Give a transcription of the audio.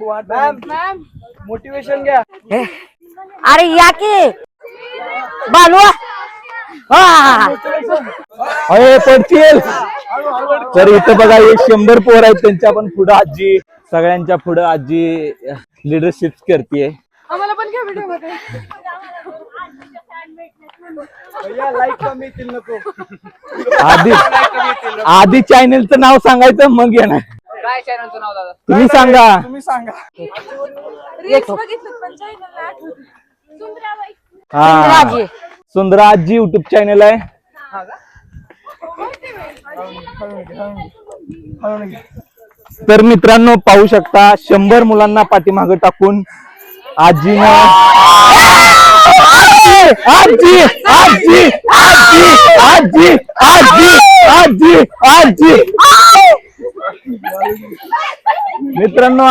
Ma'am motivation घ्या. अरे या की बालू अरे पडतील. तर इथं बघा 100 पोर आहेत, त्यांच्या पण पुढं आजी, सगळ्यांच्या पुढं आजी लिडरशिप करते. आम्हाला पण घ्या व्हिडिओ मध्ये. लाईक कमी येतील नको. आधी चॅनलचं नाव सांगायचं मग येणार. काय चॅनलचं नाव दादा? तुम्ही सांगा. तुम्ही सांगा. हा सुंदरा आजी युट्यूब चॅनल आहे. तर मित्रांनो पाहू शकता 100 मुलांना पाठीमागे टाकून आजीनं आजी आजी आजी आजी आजी आजी आजी मित्रांनो